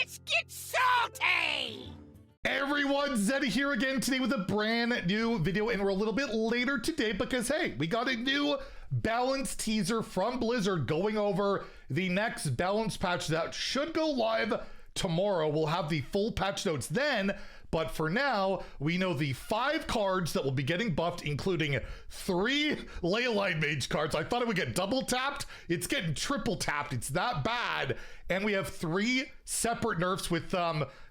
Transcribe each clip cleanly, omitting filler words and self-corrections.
Let's get salty! Hey everyone, Zeddy here again today with a brand new video, and we're a little bit later today because hey, we got a new balance teaser from Blizzard going over the next balance patch that should go live tomorrow. We'll have the full patch notes then, but for now, we know the 5 cards that will be getting buffed, including 3 Leyline Mage cards. I thought it would get double tapped. It's getting triple tapped. It's that bad. And we have 3 separate nerfs with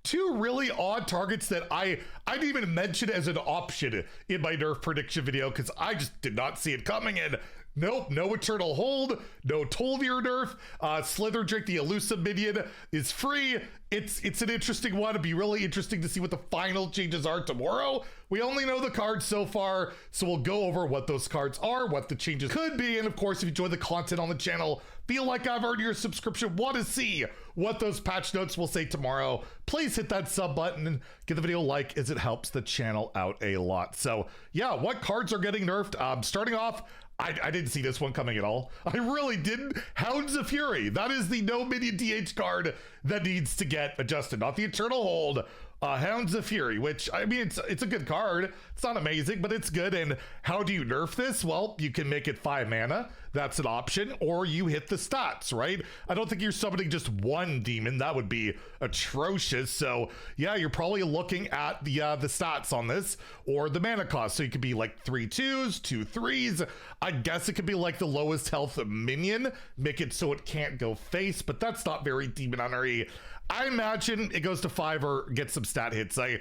2 really odd targets that I didn't even mention as an option in my nerf prediction video because I just did not see it coming in. Nope, no Eternal Hold, no Tolvir nerf. Slitherdrake, the elusive minion, is free. It's an interesting one. It'd be really interesting to see what the final changes are tomorrow. We only know the cards so far, so we'll go over what those cards are, what the changes could be, and of course, if you enjoy the content on the channel, feel like I've earned your subscription, want to see what those patch notes will say tomorrow, please hit that sub button and give the video a like as it helps the channel out a lot. So yeah, what cards are getting nerfed? Starting off, I didn't see this one coming at all. I really didn't. Hounds of Fury. That is the no minion DH card that needs to get adjusted. Not the Eternal Hold. Hounds of Fury, which, I mean, it's a good card. It's not amazing, but it's good. And how do you nerf this? Well, you can make it 5 mana. That's an option. Or you hit the stats, right? I don't think you're summoning just 1 demon. That would be atrocious. So, yeah, you're probably looking at the stats on this or the mana cost. So you could be like 3 2s, 2 3s. I guess it could be like the lowest health minion. Make it so it can't go face, but that's not very demon hunter-y. I imagine it goes to 5 or gets some stat hits. I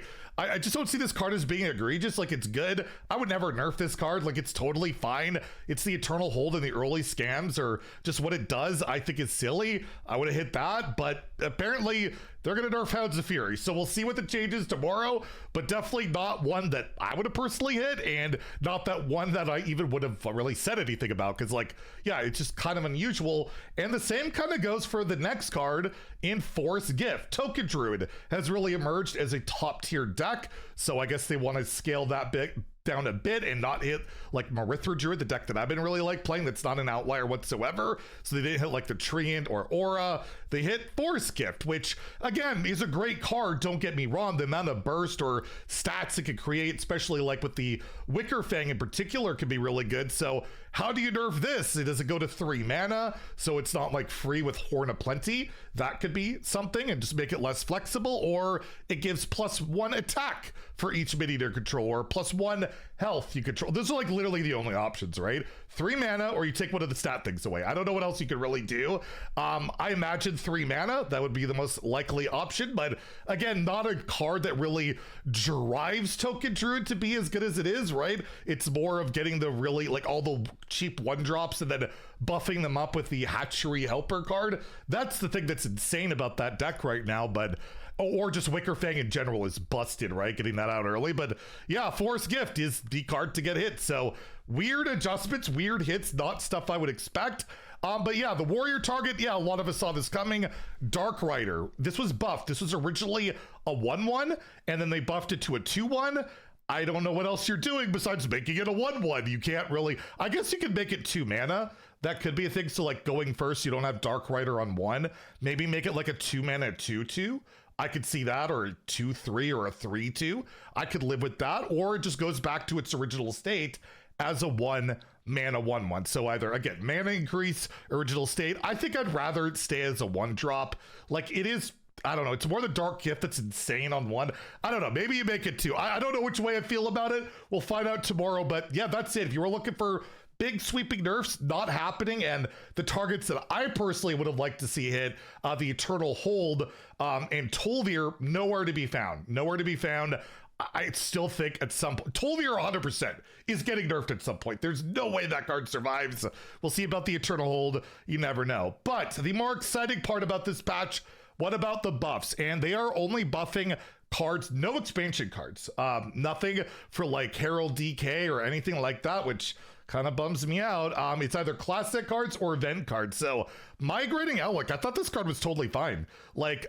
just don't see this card as being egregious. Like, it's good. I would never nerf this card. Like, it's totally fine. It's the Eternal Hold in the early scams, or just what it does, I think is silly. I would have hit that, but apparently they're going to nerf Hounds of Fury. So we'll see what the changes tomorrow, but definitely not one that I would have personally hit, and not that one that I even would have really said anything about, because, like, yeah, it's just kind of unusual. And the same kind of goes for the next card in Force Gift. Token Druid has really emerged as a top tier deck, so I guess they want to scale that bit down a bit and not hit like Marithra Druid, the deck that I've been really like playing that's not an outlier whatsoever. So they didn't hit like the Treant or Aura. They hit Force Gift, which again is a great card, don't get me wrong. The amount of burst or stats it could create, especially like with the Wicker Fang in particular, could be really good. So how do you nerf this? Does it go to 3 mana so it's not like free with Horn of Plenty? That could be something, and just make it less flexible. Or it gives +1 attack for each minion you control, or +1 health you control. Those are like literally the only options, right? 3 mana, or you take one of the stat things away. I don't know what else you could really do. I imagine 3 mana, that would be the most likely option, but again, not a card that really drives Token Druid to be as good as it is, right? It's more of getting the really, like, all the cheap 1-drops and then buffing them up with the Hatchery Helper card. That's the thing that's insane about that deck right now, but or just Wicker Fang in general is busted, right? Getting that out early. But yeah, Force Gift is the card to get hit. So weird adjustments, weird hits, not stuff I would expect. But yeah, the warrior target, yeah, a lot of us saw this coming. Dark Rider, this was buffed. This was originally a 1/1, and then they buffed it to a 2/1. I don't know what else you're doing besides making it a 1/1. You can't really, I guess you could make it 2 mana. That could be a thing. So like going first, you don't have Dark Rider on 1. Maybe make it like a 2 mana 2/2. I could see that, or a 2/3 or a 3/2. I could live with that, or it just goes back to its original state as a 1 mana 1/1. So either, again, mana increase, original state. I think I'd rather it stay as a 1-drop. Like, it is, I don't know, it's more the Dark Gift that's insane on 1. I don't know, maybe you make it 2. I don't know which way I feel about it. We'll find out tomorrow, but yeah, that's it. If you were looking for big sweeping nerfs, not happening, and the targets that I personally would have liked to see hit, the Eternal Hold and Tolvir, nowhere to be found. Nowhere to be found. I still think at some point, Tolvir 100% is getting nerfed at some point. There's no way that card survives. We'll see about the Eternal Hold. You never know. But the more exciting part about this patch, what about the buffs? And they are only buffing cards, no expansion cards. Nothing for like Herald DK or anything like that, which kind of bums me out. It's either classic cards or event cards. So Migrating Outlook, I thought this card was totally fine. Like,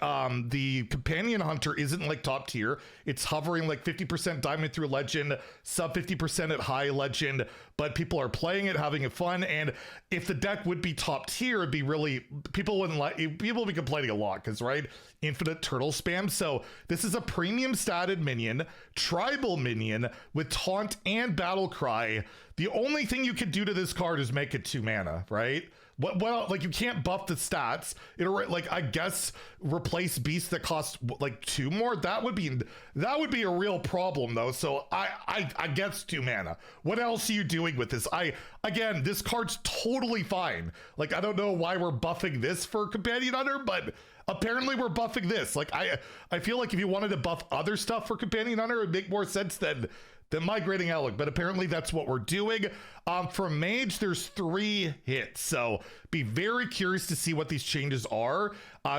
the Companion Hunter isn't like top tier. It's hovering like 50% Diamond through Legend, sub 50% at High Legend, but people are playing it, having it fun. And if the deck would be top tier, it'd be really, people would be complaining a lot because, right, infinite turtle spam. So this is a premium statted minion, tribal minion with taunt and battle cry. The only thing you could do to this card is make it 2 mana, right? Well, like you can't buff the stats. It'll, like, I guess replace beasts that cost like 2 more. That would be a real problem though. So I guess 2 mana. What else are you doing with this? Again, this card's totally fine. Like, I don't know why we're buffing this for Companion Hunter, but apparently we're buffing this. Like, I feel like if you wanted to buff other stuff for Companion Hunter, it'd make more sense than Migrating Alec, but apparently that's what we're doing. For Mage, there's 3 hits, so be very curious to see what these changes are.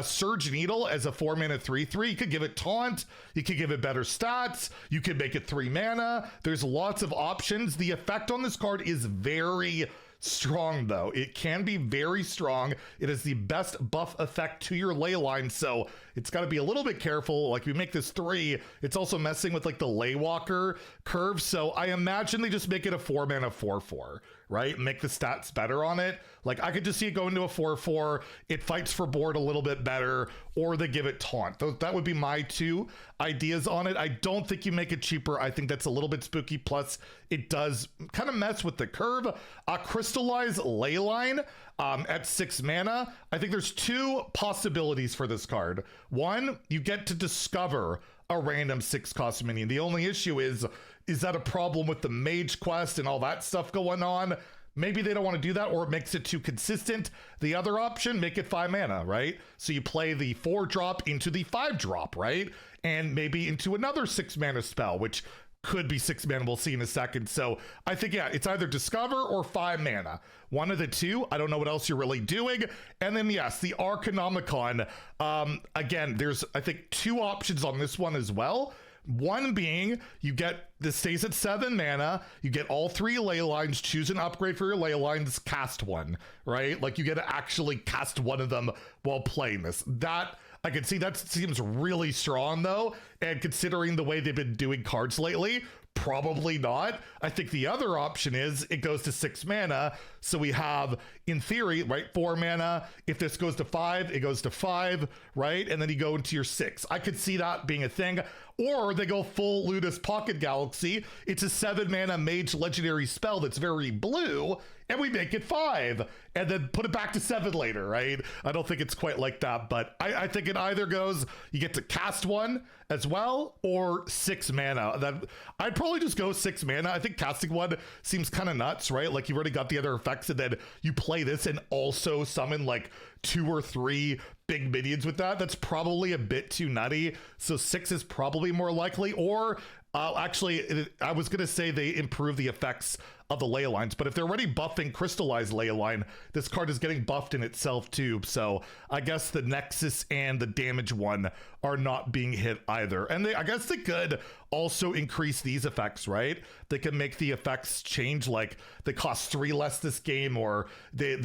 Surge Needle as a 4 mana 3/3, you could give it Taunt, you could give it better stats, you could make it 3 mana. There's lots of options. The effect on this card is very strong though. It can be very strong. It is the best buff effect to your Leyline, so it's got to be a little bit careful. Like, we make this 3, it's also messing with like the Leywalker curve, so I imagine they just make it a 4 mana 4/4, right? Make the stats better on it. Like, I could just see it go into a 4/4, it fights for board a little bit better, or they give it Taunt. That would be my 2 ideas on it. I don't think you make it cheaper. I think that's a little bit spooky, plus it does kind of mess with the curve. Crystallize Leyline at 6 mana. I think there's 2 possibilities for this card. 1, you get to discover a random 6-cost minion. The only issue is that a problem with the Mage quest and all that stuff going on? Maybe they don't want to do that, or it makes it too consistent. The other option, make it 5 mana, right? So you play the 4-drop into the 5-drop, right? And maybe into another 6 mana spell, which could be 6 mana, we'll see in a second. So I think, yeah, it's either discover or 5 mana. One of the 2. I don't know what else you're really doing. And then, yes, the Arcanomicon. Again, there's, I think, 2 options on this one as well. One being, you get, this stays at 7 mana, you get all 3 Leylines, choose an upgrade for your Leylines, cast 1, right? Like, you get to actually cast 1 of them while playing this. That, I can see that seems really strong though, and considering the way they've been doing cards lately, probably not. I think the other option is it goes to 6 mana, so we have, in theory, right, 4 mana. If this goes to 5, it goes to 5, right? And then you go into your 6. I could see that being a thing. Or they go full Ludus Pocket Galaxy. It's a 7 mana Mage legendary spell that's very blue, and we make it 5, and then put it back to 7 later, right? I don't think it's quite like that, but I think it either goes, you get to cast 1 as well, or 6 mana. I'd probably just go 6 mana. I think casting 1 seems kind of nuts, right? Like, you've already got the other effects, and then you play this and also summon like 2 or 3 big minions with that. That's probably a bit too nutty. So 6 is probably more likely. Or actually, I was going to say they improve the effects of the Leylines, but if they're already buffing Crystallized Leyline, this card is getting buffed in itself too. So I guess the Nexus and the damage one are not being hit either. And I guess they could also increase these effects, right? They can make the effects change, like they cost 3 less this game, or they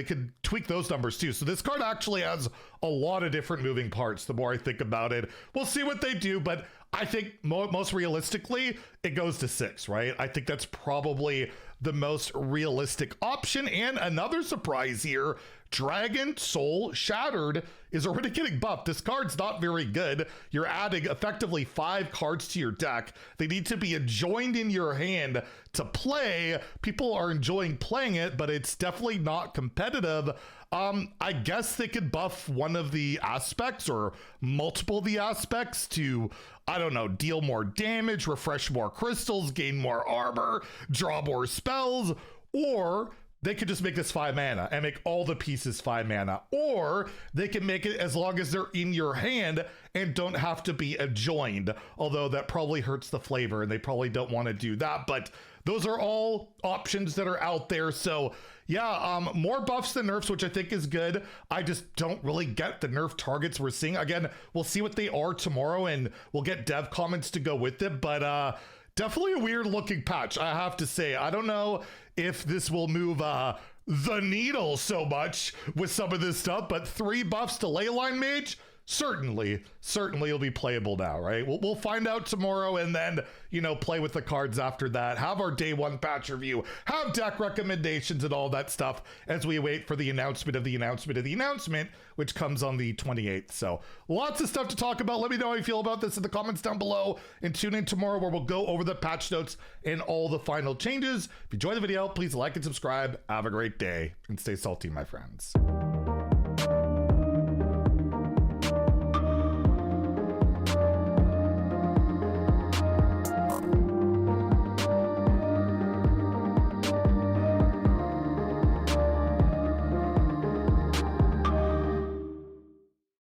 could tweak those numbers too. So this card actually has a lot of different moving parts the more I think about it. We'll see what they do, but I think most realistically, it goes to 6, right? I think that's probably the most realistic option. And another surprise here, Dragon Soul Shattered is already getting buffed. This card's not very good. You're adding effectively 5 cards to your deck. They need to be joined in your hand to play. People are enjoying playing it, but it's definitely not competitive. I guess they could buff one of the aspects or multiple of the aspects to, I don't know, deal more damage, refresh more crystals, gain more armor, draw more spells, or they could just make this 5 mana and make all the pieces 5 mana, or they can make it as long as they're in your hand and don't have to be adjoined, although that probably hurts the flavor and they probably don't want to do that. But those are all options that are out there. So yeah, more buffs than nerfs, which I think is good. I just don't really get the nerf targets we're seeing. Again, we'll see what they are tomorrow, and we'll get dev comments to go with it. But definitely a weird looking patch, I have to say. I don't know if this will move the needle so much with some of this stuff, but 3 buffs to Leyline Mage, certainly it'll be playable now, right? We'll find out tomorrow, and then, you know, play with the cards after that, have our day one patch review, have deck recommendations and all that stuff as we wait for the announcement of the announcement of the announcement, which comes on the 28th. So lots of stuff to talk about. Let me know how you feel about this in the comments down below, and tune in tomorrow where we'll go over the patch notes and all the final changes. If you enjoyed the video, please like and subscribe. Have a great day and stay salty, my friends.